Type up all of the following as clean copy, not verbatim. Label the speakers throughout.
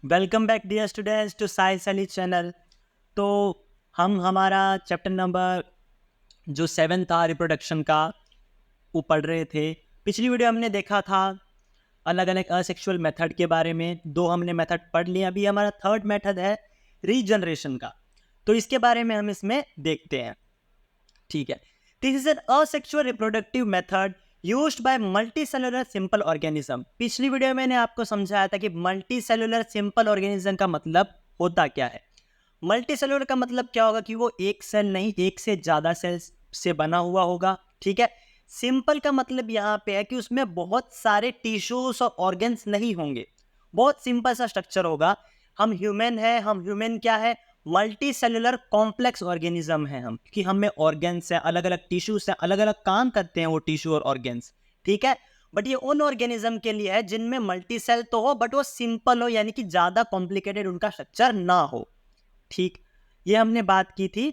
Speaker 1: Welcome back dear students to Sai Sally channel. तो हम हमारा चैप्टर नंबर जो 7 था रिप्रोडक्शन का वो पढ़ रहे थे। पिछली वीडियो हमने देखा था अलग अलग असेक्सुअल मेथड के बारे में। 2 हमने मेथड पढ़ लिए। अभी हमारा थर्ड मेथड है रीजनरेशन का, तो इसके बारे में हम इसमें देखते हैं। ठीक है, this is an asexual reproductive method used by multicellular simple organism. पिछली वीडियो में मैंने आपको समझाया था कि मल्टीसेलुलर सिंपल ऑर्गेनिज्म का मतलब होता क्या है। मल्टीसेलुलर का मतलब क्या होगा कि वो एक सेल नहीं, एक से ज्यादा सेल्स से बना हुआ होगा। ठीक है, सिंपल का मतलब यहाँ पे है कि उसमें बहुत सारे टिश्यूज और ऑर्गन्स नहीं होंगे, बहुत सिंपल सा स्ट्रक्चर होगा। हम ह्यूमन है, हम ह्यूमन क्या है, मल्टी सेलुलर कॉम्प्लेक्स ऑर्गेनिज्म है हम, कि हमें ऑर्गन्स है, अलग अलग टिश्यूज है, अलग अलग काम करते हैं वो टिश्यू और ऑर्गन्स। ठीक है, बट ये उन ऑर्गेनिज्म के लिए है जिनमें मल्टी सेल तो हो बट वो सिंपल हो, यानी कि ज्यादा कॉम्प्लिकेटेड उनका स्ट्रक्चर ना हो। ठीक, ये हमने बात की थी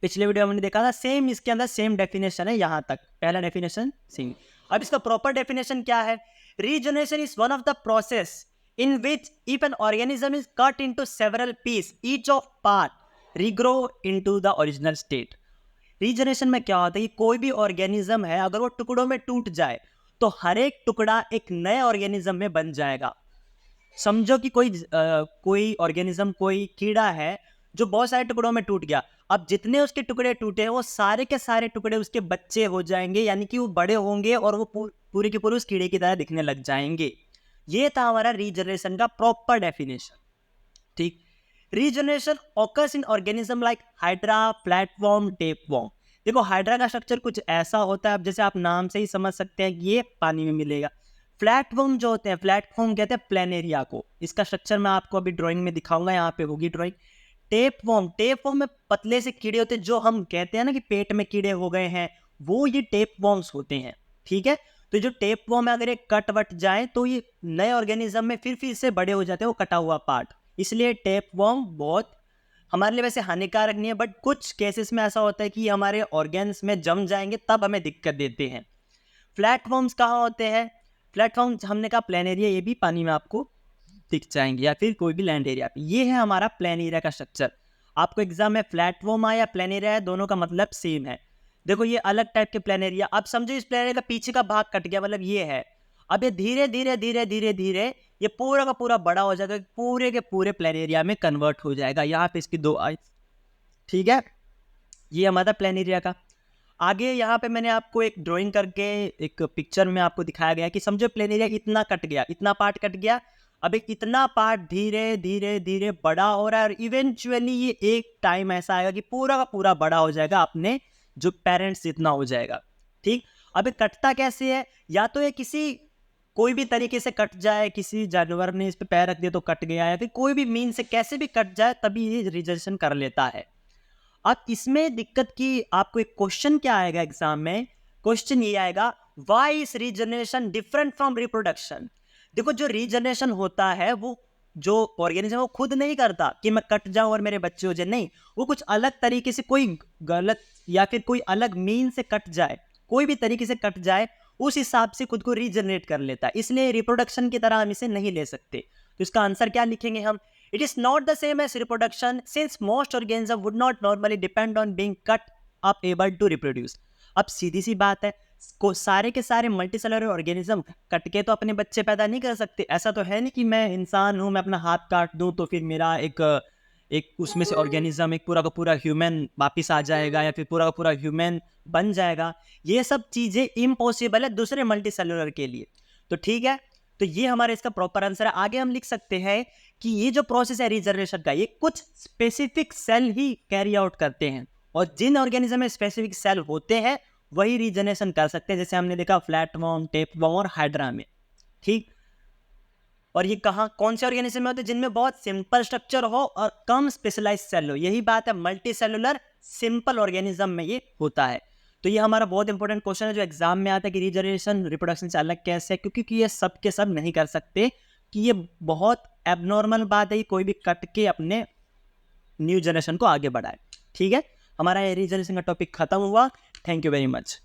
Speaker 1: पिछले वीडियो में, हमने देखा था। सेम इसके अंदर सेम डेफिनेशन है, यहां तक पहला डेफिनेशन सेम। अब इसका प्रॉपर डेफिनेशन क्या है? Regeneration is one of the process in which if an organism is cut into several pieces, each of part regrow into the original state। Regeneration में क्या होता है कि कोई भी ऑर्गेनिज्म है अगर वो टुकड़ों में टूट जाए तो हर एक टुकड़ा एक नए ऑर्गेनिज्म में बन जाएगा। समझो कि कोई ऑर्गेनिज्म, कोई कीड़ा है जो बहुत सारे टुकड़ों में टूट गया। अब जितने उसके टुकड़े टूटे हैं वो सारे के सारे टुकड़े उसके बच्चे हो जाएंगे, यानी कि वो बड़े होंगे और वो पूरे के पूरे उस कीड़े की तरह दिखने लग जाएंगे। ये था हमारा रीजनरेशन का प्रॉपर डेफिनेशन। ठीक, regeneration occurs in organism like hydra, flatworm, tapeworm. देखो, हाइड्रा का स्ट्रक्चर कुछ ऐसा होता है, अब जैसे आप नाम से ही समझ सकते हैं कि ये पानी में मिलेगा। फ्लैटवर्म जो होते हैं, फ्लैटवर्म कहते हैं प्लेनेरिया को। इसका स्ट्रक्चर मैं आपको अभी ड्राइंग में दिखाऊंगा, यहाँ पे होगी ड्राइंग। टेपवर्म, टेपवर्म में पतले से कीड़े होते हैं, जो हम कहते हैं ना कि पेट में कीड़े हो गए हैं, वो ये टेपवर्म्स होते हैं। ठीक है, तो जो टेपवर्म है अगर एक कट वट जाए तो ये नए ऑर्गेनिज्म में फिर से बड़े हो जाते हैं वो कटा हुआ पार्ट। इसलिए टेपवर्म बहुत हमारे लिए वैसे हानिकारक नहीं है, बट कुछ केसेस में ऐसा होता है कि हमारे ऑर्गेन्स में जम जाएंगे तब हमें दिक्कत देते हैं। फ्लैटवर्म्स कहाँ होते हैं? फ्लैटवर्म्स हमने कहा प्लेन एरिया, ये भी पानी में आपको दिख जाएंगे या फिर कोई भी लैंड एरिया पे। ये है हमारा प्लेन एरिया का स्ट्रक्चर। आपको एग्जाम में फ्लैटवर्म आया, प्लेन एरिया है, दोनों का मतलब सेम है। देखो, ये अलग टाइप के प्लेन एरिया। अब समझो इस प्लेन एरिया का पीछे का भाग कट गया, मतलब ये है। अब ये धीरे धीरे धीरे धीरे धीरे ये पूरा का पूरा बड़ा हो जाएगा, पूरे के पूरे प्लेन एरिया में कन्वर्ट हो जाएगा। यहाँ पे इसकी 2 आइज। ठीक है, ये हमारा प्लेन एरिया का। आगे यहाँ पे मैंने आपको एक ड्राइंग करके एक पिक्चर में आपको दिखाया गया कि समझो प्लेन एरिया इतना कट गया, इतना पार्ट कट गया। अब एक इतना पार्ट धीरे धीरे धीरे बड़ा हो रहा है और इवेंचुअली ये एक टाइम ऐसा आएगा कि पूरा का पूरा बड़ा हो जाएगा, अपने जो पेरेंट्स इतना हो जाएगा। ठीक, अब ये कटता कैसे है? या तो ये किसी कोई भी तरीके से कट जाए, किसी जानवर ने इस पे पैर रख दिया तो कट गया, या फिर कोई भी मीन से कैसे भी कट जाए तभी ये रिजर्वेशन कर लेता है। अब इसमें दिक्कत की आपको एक क्वेश्चन क्या आएगा एग्जाम में? क्वेश्चन ये आएगा, why is regeneration different from reproduction. देखो, जो रीजनरेशन होता है वो जो ऑर्गेनिज्म वो खुद नहीं करता कि मैं कट जाऊं और मेरे बच्चे हो जाए, नहीं। वो कुछ अलग तरीके से, कोई गलत या फिर कोई अलग मीन से कट जाए, कोई भी तरीके से कट जाए, उस हिसाब से खुद को रीजनरेट कर लेता है। इसलिए रिप्रोडक्शन की तरह हम इसे नहीं ले सकते। तो इसका आंसर क्या लिखेंगे हम? It is not the same as reproduction since most organisms would not normally depend on being cut up able to reproduce। अब सीधी सी बात है, को सारे के सारे मल्टीसेलुलर ऑर्गेनिज्म कट के तो अपने बच्चे पैदा नहीं कर सकते। ऐसा तो है नहीं कि मैं इंसान हूं, मैं अपना हाथ काट दूं तो फिर मेरा एक एक उसमें से ऑर्गेनिज्म, एक पूरा का पूरा ह्यूमन वापिस आ जाएगा या फिर पूरा का पूरा ह्यूमन बन जाएगा। ये सब चीजें इम्पॉसिबल है दूसरे मल्टीसेलुलर के लिए। तो ठीक है, तो ये हमारा इसका प्रॉपर आंसर है। आगे हम लिख सकते हैं कि ये जो प्रोसेस है रीजनरेशन का, ये कुछ स्पेसिफिक सेल ही कैरी आउट करते हैं, और जिन ऑर्गेनिज्म में स्पेसिफिक सेल होते हैं वही रीजनरेशन कर सकते हैं, जैसे हमने देखा फ्लैटवर्म, टेपवर्म और हाइड्रा में। ठीक, और ये कहाँ कौन से ऑर्गेनिज्म में होते हैं? जिनमें बहुत सिंपल स्ट्रक्चर हो और कम स्पेशलाइज सेल हो। यही बात है, मल्टी सेलुलर सिंपल ऑर्गेनिज्म में ये होता है। तो ये हमारा बहुत इंपॉर्टेंट क्वेश्चन है जो एग्जाम में आता है कि रीजनरेशन रिप्रोडक्शन से अलग कैसे है, क्योंकि ये सब के सब नहीं कर सकते, कि ये बहुत एबनॉर्मल बात है कि कोई भी कट के अपने न्यू जनरेशन को आगे बढ़ाए। ठीक है, हमारा ये रीजनरेशन का टॉपिक खत्म हुआ। Thank you very much.